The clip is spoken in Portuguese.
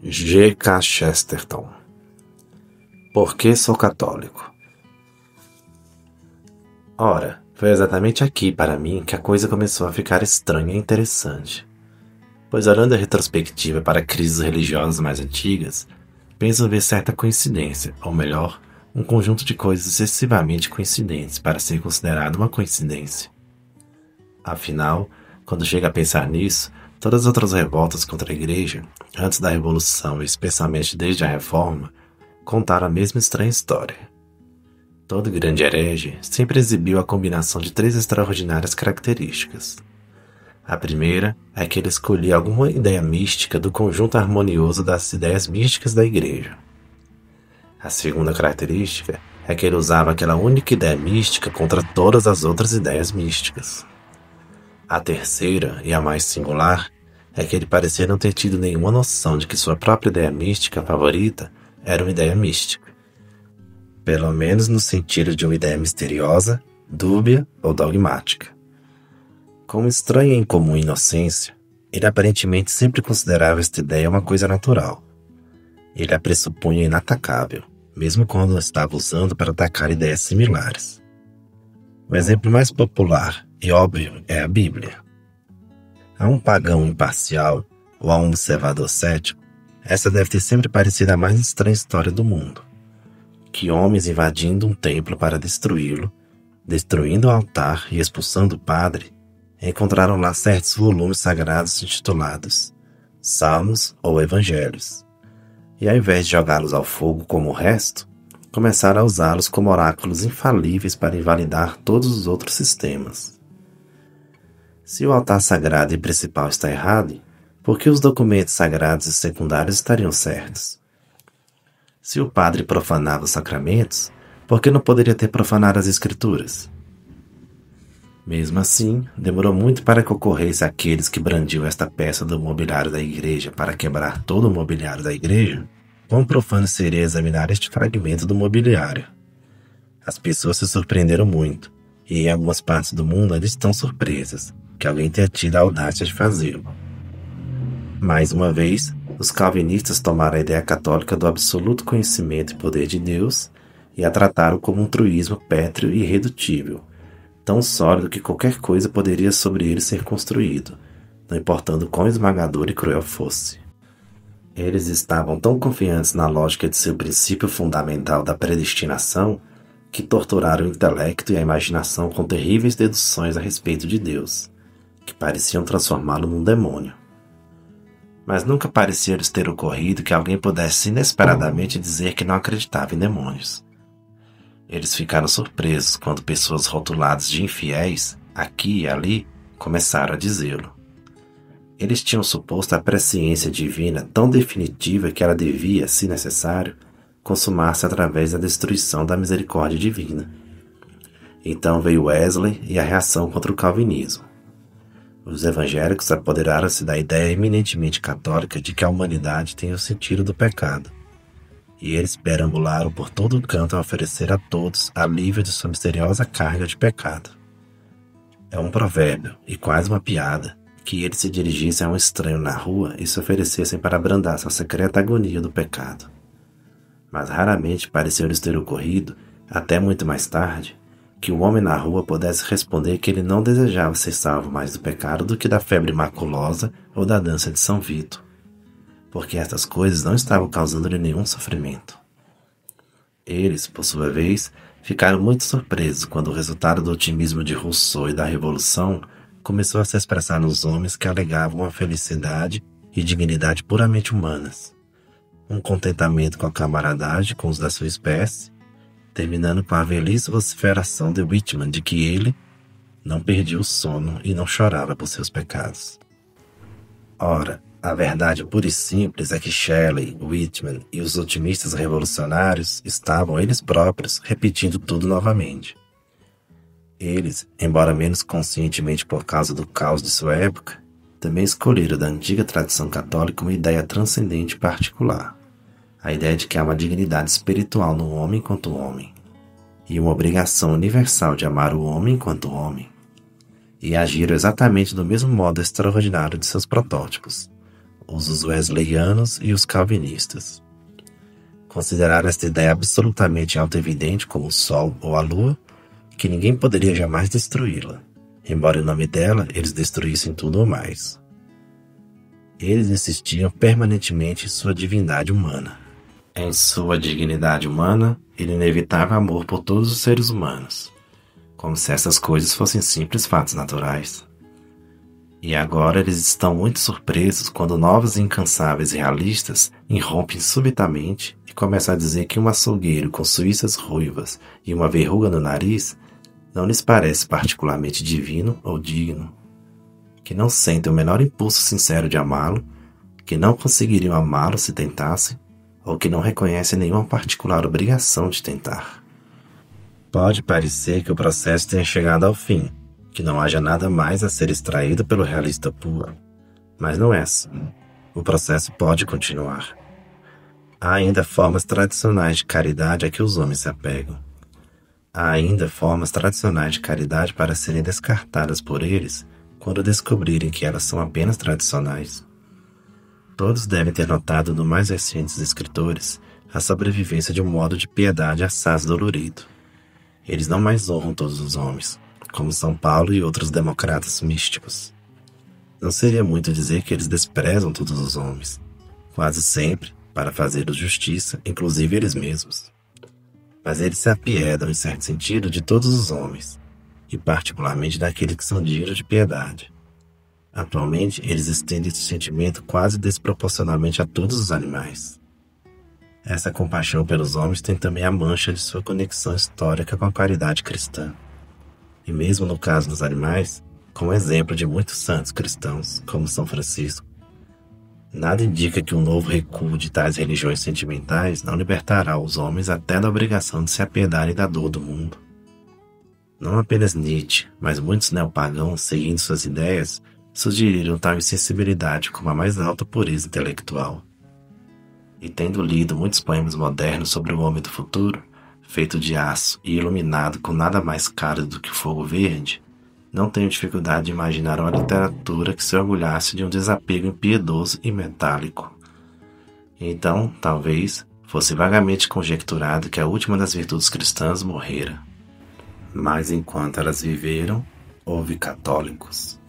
G. K. Chesterton. Por que sou católico? Ora, foi exatamente aqui para mim que a coisa começou a ficar estranha e interessante. Pois olhando a retrospectiva para crises religiosas mais antigas, penso ver certa coincidência, ou melhor, um conjunto de coisas excessivamente coincidentes para ser considerado uma coincidência. Afinal, quando chega a pensar nisso, todas as outras revoltas contra a Igreja, antes da Revolução e especialmente desde a Reforma, contaram a mesma estranha história. Todo grande herege sempre exibiu a combinação de três extraordinárias características. A primeira é que ele escolhia alguma ideia mística do conjunto harmonioso das ideias místicas da Igreja. A segunda característica é que ele usava aquela única ideia mística contra todas as outras ideias místicas. A terceira, e a mais singular, é que ele parecia não ter tido nenhuma noção de que sua própria ideia mística favorita era uma ideia mística. Pelo menos no sentido de uma ideia misteriosa, dúbia ou dogmática. Com estranha e incomum inocência, ele aparentemente sempre considerava esta ideia uma coisa natural. Ele a pressupunha inatacável, mesmo quando a estava usando para atacar ideias similares. O exemplo mais popular e óbvio é a Bíblia. A um pagão imparcial ou a um observador cético, essa deve ter sempre parecido a mais estranha história do mundo. Que homens invadindo um templo para destruí-lo, destruindo o altar e expulsando o padre, encontraram lá certos volumes sagrados intitulados Salmos ou Evangelhos. E ao invés de jogá-los ao fogo como o resto, começaram a usá-los como oráculos infalíveis para invalidar todos os outros sistemas. Se o altar sagrado e principal está errado, por que os documentos sagrados e secundários estariam certos? Se o padre profanava os sacramentos, por que não poderia ter profanado as escrituras? Mesmo assim, demorou muito para que ocorresse aqueles que brandiam esta peça do mobiliário da igreja para quebrar todo o mobiliário da igreja. Quão profano seria examinar este fragmento do mobiliário? As pessoas se surpreenderam muito, e em algumas partes do mundo ainda estão surpresas que alguém tenha tido a audácia de fazê-lo. Mais uma vez, os calvinistas tomaram a ideia católica do absoluto conhecimento e poder de Deus e a trataram como um truísmo pétreo e irredutível, tão sólido que qualquer coisa poderia sobre ele ser construído, não importando quão esmagador e cruel fosse. Eles estavam tão confiantes na lógica de seu princípio fundamental da predestinação que torturaram o intelecto e a imaginação com terríveis deduções a respeito de Deus, que pareciam transformá-lo num demônio. Mas nunca parecia lhes ter ocorrido que alguém pudesse inesperadamente dizer que não acreditava em demônios. Eles ficaram surpresos quando pessoas rotuladas de infiéis, aqui e ali, começaram a dizê-lo. Eles tinham suposto a presciência divina tão definitiva que ela devia, se necessário, consumar-se através da destruição da misericórdia divina. Então veio Wesley e a reação contra o calvinismo. Os evangélicos apoderaram-se da ideia eminentemente católica de que a humanidade tem o sentido do pecado. E eles perambularam por todo o canto a oferecer a todos alívio de sua misteriosa carga de pecado. É um provérbio, e quase uma piada, que eles se dirigissem a um estranho na rua e se oferecessem para abrandar sua secreta agonia do pecado. Mas raramente pareceu-lhes ter ocorrido, até muito mais tarde, que o homem na rua pudesse responder que ele não desejava ser salvo mais do pecado do que da febre maculosa ou da dança de São Vito, porque estas coisas não estavam causando-lhe nenhum sofrimento. Eles, por sua vez, ficaram muito surpresos quando o resultado do otimismo de Rousseau e da Revolução começou a se expressar nos homens que alegavam uma felicidade e dignidade puramente humanas, um contentamento com a camaradagem com os da sua espécie, terminando com a feliz vociferação de Whitman de que ele não perdia o sono e não chorava por seus pecados. Ora, a verdade pura e simples é que Shelley, Whitman e os otimistas revolucionários estavam eles próprios repetindo tudo novamente. Eles, embora menos conscientemente por causa do caos de sua época, também escolheram da antiga tradição católica uma ideia transcendente particular. A ideia de que há uma dignidade espiritual no homem enquanto homem, e uma obrigação universal de amar o homem enquanto homem, e agiram exatamente do mesmo modo extraordinário de seus protótipos, os wesleyanos e os calvinistas. Consideraram esta ideia absolutamente autoevidente como o Sol ou a Lua, que ninguém poderia jamais destruí-la, embora em nome dela eles destruíssem tudo ou mais. Eles insistiam permanentemente em sua divindade humana, em sua dignidade humana e no inevitável amor por todos os seres humanos, como se essas coisas fossem simples fatos naturais. E agora eles estão muito surpresos quando novos e incansáveis realistas irrompem subitamente e começam a dizer que um açougueiro com suíças ruivas e uma verruga no nariz não lhes parece particularmente divino ou digno, que não sentem o menor impulso sincero de amá-lo, que não conseguiriam amá-lo se tentassem, ou que não reconhecem nenhuma particular obrigação de tentar. Pode parecer que o processo tenha chegado ao fim, que não haja nada mais a ser extraído pelo realista puro, mas não é assim. O processo pode continuar. Há ainda formas tradicionais de caridade a que os homens se apegam. Há ainda formas tradicionais de caridade para serem descartadas por eles quando descobrirem que elas são apenas tradicionais. Todos devem ter notado nos mais recentes escritores a sobrevivência de um modo de piedade assaz dolorido. Eles não mais honram todos os homens, como São Paulo e outros democratas místicos. Não seria muito dizer que eles desprezam todos os homens, quase sempre para fazer-lhes justiça, inclusive eles mesmos. Mas eles se apiedam, em certo sentido, de todos os homens, e particularmente daqueles que são dignos de piedade. Atualmente, eles estendem esse sentimento quase desproporcionalmente a todos os animais. Essa compaixão pelos homens tem também a mancha de sua conexão histórica com a caridade cristã. E mesmo no caso dos animais, como exemplo de muitos santos cristãos, como São Francisco, nada indica que um novo recuo de tais religiões sentimentais não libertará os homens até da obrigação de se apiedarem da dor do mundo. Não apenas Nietzsche, mas muitos neopagãos, seguindo suas ideias, sugeriram tal insensibilidade como a mais alta pureza intelectual. E tendo lido muitos poemas modernos sobre o homem do futuro, feito de aço e iluminado com nada mais cálido do que fogo verde, não tenho dificuldade de imaginar uma literatura que se orgulhasse de um desapego impiedoso e metálico. Então, talvez, fosse vagamente conjecturado que a última das virtudes cristãs morrera. Mas enquanto elas viveram, houve católicos.